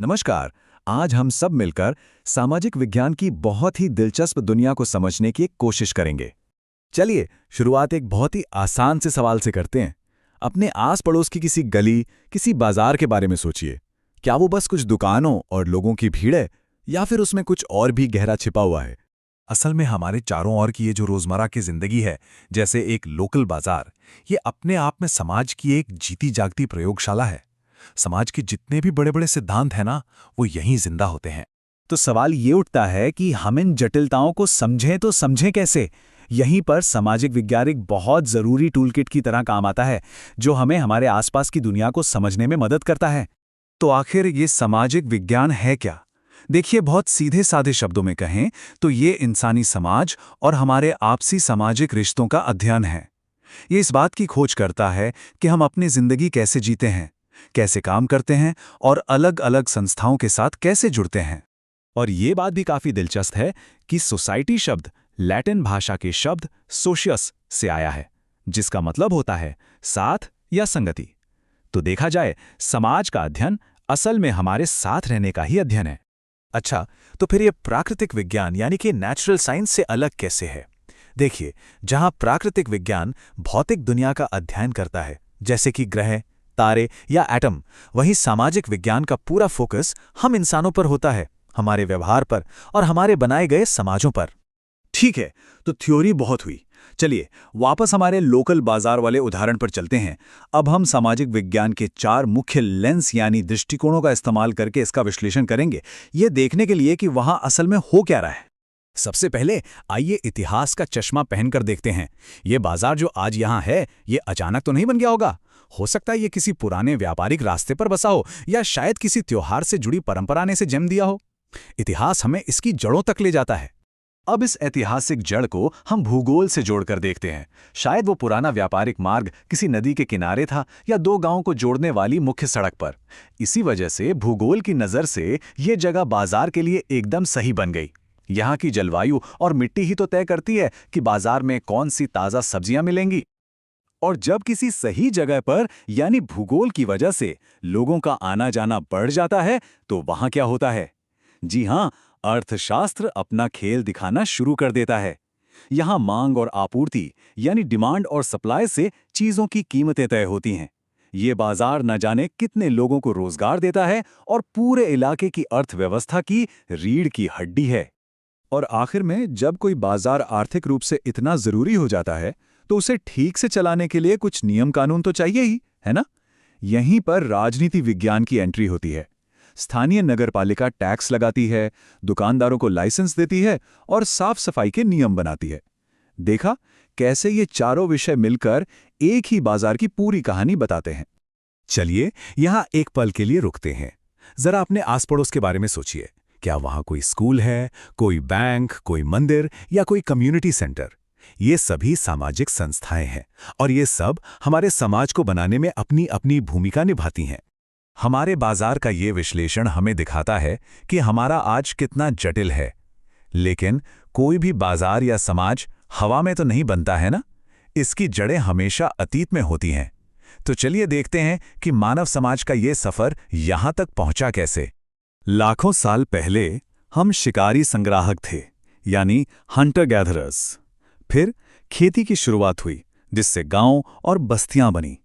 नमस्कार। आज हम सब मिलकर सामाजिक विज्ञान की बहुत ही दिलचस्प दुनिया को समझने की एक कोशिश करेंगे। चलिए शुरुआत एक बहुत ही आसान से सवाल से करते हैं। अपने आस पड़ोस की किसी गली, किसी बाजार के बारे में सोचिए। क्या वो बस कुछ दुकानों और लोगों की भीड़ है, या फिर उसमें कुछ और भी गहरा छिपा हुआ है? असल में हमारे चारों ओर की ये जो रोजमर्रा की जिंदगी है, जैसे एक लोकल बाजार, ये अपने आप में समाज की एक जीती जागती प्रयोगशाला है। समाज के जितने भी बड़े बड़े सिद्धांत हैं ना, वो यहीं जिंदा होते हैं। तो सवाल ये उठता है कि हम इन जटिलताओं को समझें तो समझें कैसे। यहीं पर सामाजिक विज्ञान एक बहुत ज़रूरी टूलकिट की तरह काम आता है, जो हमें हमारे आसपास की दुनिया को समझने में मदद करता है। तो आखिर ये सामाजिक विज्ञान है क्या? देखिए, बहुत सीधे साधे शब्दों में कहें तो ये इंसानी समाज और हमारे आपसी सामाजिक रिश्तों का अध्ययन है। ये इस बात की खोज करता है कि हम अपनी जिंदगी कैसे जीते हैं, कैसे काम करते हैं और अलग अलग संस्थाओं के साथ कैसे जुड़ते हैं। और ये बात भी काफ़ी दिलचस्प है कि सोसाइटी शब्द लैटिन भाषा के शब्द सोशियस से आया है, जिसका मतलब होता है साथ या संगति। तो देखा जाए, समाज का अध्ययन असल में हमारे साथ रहने का ही अध्ययन है। अच्छा, तो फिर ये प्राकृतिक विज्ञान यानी कि नेचुरल साइंस से अलग कैसे है? देखिए, जहां प्राकृतिक विज्ञान भौतिक दुनिया का अध्ययन करता है, जैसे कि ग्रह, तारे या एटम, वहीं सामाजिक विज्ञान का पूरा फोकस हम इंसानों पर होता है, हमारे व्यवहार पर और हमारे बनाए गए समाजों पर। ठीक है, तो थ्योरी बहुत हुई। चलिए वापस हमारे लोकल बाजार वाले उदाहरण पर चलते हैं। अब हम सामाजिक विज्ञान के 4 मुख्य लेंस यानी दृष्टिकोणों का इस्तेमाल करके इसका विश्लेषण करेंगे, ये देखने के लिए कि वहां असल में हो क्या रहा है। सबसे पहले आइए इतिहास का चश्मा पहनकर देखते हैं। ये बाजार जो आज यहाँ है, ये अचानक तो नहीं बन गया होगा। हो सकता है ये किसी पुराने व्यापारिक रास्ते पर बसा हो, या शायद किसी त्योहार से जुड़ी परंपरा ने इसे जन्म दिया हो। इतिहास हमें इसकी जड़ों तक ले जाता है। अब इस ऐतिहासिक जड़ को हम भूगोल से जोड़कर देखते हैं। शायद वो पुराना व्यापारिक मार्ग किसी नदी के किनारे था, या 2 गांवों को जोड़ने वाली मुख्य सड़क पर। इसी वजह से भूगोल की नज़र से ये जगह बाजार के लिए एकदम सही बन गई। यहाँ की जलवायु और मिट्टी ही तो तय करती है कि बाजार में कौन सी ताज़ा सब्जियां मिलेंगी। और जब किसी सही जगह पर यानी भूगोल की वजह से लोगों का आना जाना बढ़ जाता है, तो वहां क्या होता है? जी हां, अर्थशास्त्र अपना खेल दिखाना शुरू कर देता है। यहां मांग और आपूर्ति यानी डिमांड और सप्लाई से चीजों की कीमतें तय होती हैं। ये बाजार न जाने कितने लोगों को रोजगार देता है और पूरे इलाके की अर्थव्यवस्था की रीढ़ की हड्डी है। और आखिर में जब कोई बाजार आर्थिक रूप से इतना जरूरी हो जाता है, तो उसे ठीक से चलाने के लिए कुछ नियम कानून तो चाहिए ही, है ना? यहीं पर राजनीति विज्ञान की एंट्री होती है। स्थानीय नगरपालिका टैक्स लगाती है, दुकानदारों को लाइसेंस देती है और साफ सफाई के नियम बनाती है। देखा कैसे ये चारों विषय मिलकर एक ही बाजार की पूरी कहानी बताते हैं। चलिए यहां एक पल के लिए रुकते हैं। जरा अपने आस पड़ोस के बारे में सोचिए। क्या वहां कोई स्कूल है, कोई बैंक, कोई मंदिर या कोई कम्युनिटी सेंटर? ये सभी सामाजिक संस्थाएं हैं, और ये सब हमारे समाज को बनाने में अपनी अपनी भूमिका निभाती हैं। हमारे बाजार का ये विश्लेषण हमें दिखाता है कि हमारा आज कितना जटिल है। लेकिन कोई भी बाजार या समाज हवा में तो नहीं बनता है ना, इसकी जड़ें हमेशा अतीत में होती हैं। तो चलिए देखते हैं कि मानव समाज का ये सफर यहां तक पहुंचा कैसे। लाखों साल पहले हम शिकारी संग्राहक थे, यानी हंटर गैदरर्स। फिर खेती की शुरुआत हुई, जिससे गांव और बस्तियां बनी।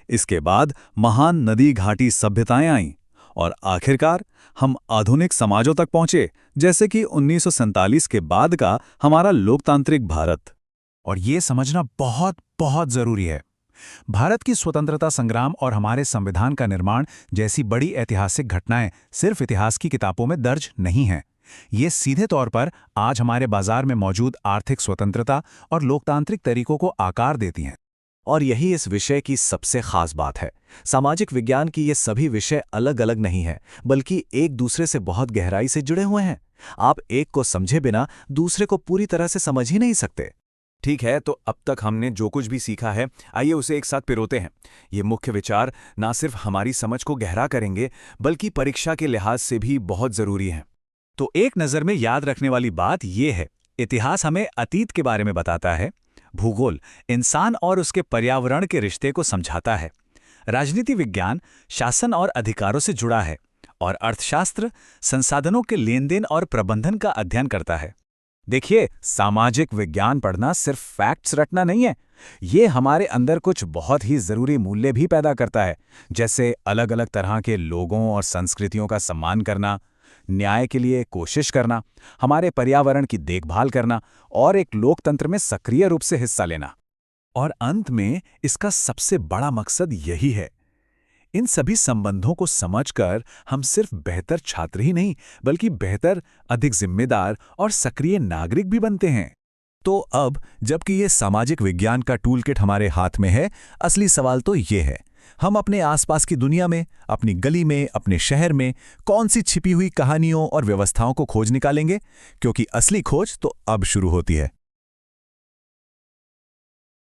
इसके बाद महान नदी घाटी सभ्यताएं आईं, और आखिरकार हम आधुनिक समाजों तक पहुंचे, जैसे कि 1947 के बाद का हमारा लोकतांत्रिक भारत। और ये समझना बहुत बहुत जरूरी है। भारत की स्वतंत्रता संग्राम और हमारे संविधान का निर्माण जैसी बड़ी ऐतिहासिक घटनाएं सिर्फ इतिहास की किताबों में दर्ज नहीं हैं। ये सीधे तौर पर आज हमारे बाजार में मौजूद आर्थिक स्वतंत्रता और लोकतांत्रिक तरीकों को आकार देती हैं। और यही इस विषय की सबसे खास बात है। सामाजिक विज्ञान की ये सभी विषय अलग अलग नहीं हैं, बल्कि एक दूसरे से बहुत गहराई से जुड़े हुए हैं। आप एक को समझे बिना दूसरे को पूरी तरह से समझ ही नहीं सकते। ठीक है, तो अब तक हमने जो कुछ भी सीखा है, आइए उसे एक साथ पिरोते हैं। ये मुख्य विचार ना सिर्फ हमारी समझ को गहरा करेंगे, बल्कि परीक्षा के लिहाज से भी बहुत जरूरी हैं। तो एक नज़र में याद रखने वाली बात यह है, इतिहास हमें अतीत के बारे में बताता है, भूगोल इंसान और उसके पर्यावरण के रिश्ते को समझाता है, राजनीति विज्ञान शासन और अधिकारों से जुड़ा है, और अर्थशास्त्र संसाधनों के लेन देन और प्रबंधन का अध्ययन करता है। देखिए, सामाजिक विज्ञान पढ़ना सिर्फ फैक्ट्स रटना नहीं है, ये हमारे अंदर कुछ बहुत ही जरूरी मूल्य भी पैदा करता है, जैसे अलग अलग तरह के लोगों और संस्कृतियों का सम्मान करना, न्याय के लिए कोशिश करना, हमारे पर्यावरण की देखभाल करना और एक लोकतंत्र में सक्रिय रूप से हिस्सा लेना। और अंत में इसका सबसे बड़ा मकसद यही है, इन सभी संबंधों को समझकर हम सिर्फ बेहतर छात्र ही नहीं, बल्कि बेहतर, अधिक जिम्मेदार और सक्रिय नागरिक भी बनते हैं। तो अब जबकि ये सामाजिक विज्ञान का टूलकिट हमारे हाथ में है, असली सवाल तो ये है, हम अपने आसपास की दुनिया में, अपनी गली में, अपने शहर में कौन सी छिपी हुई कहानियों और व्यवस्थाओं को खोज निकालेंगे, क्योंकि असली खोज तो अब शुरू होती है।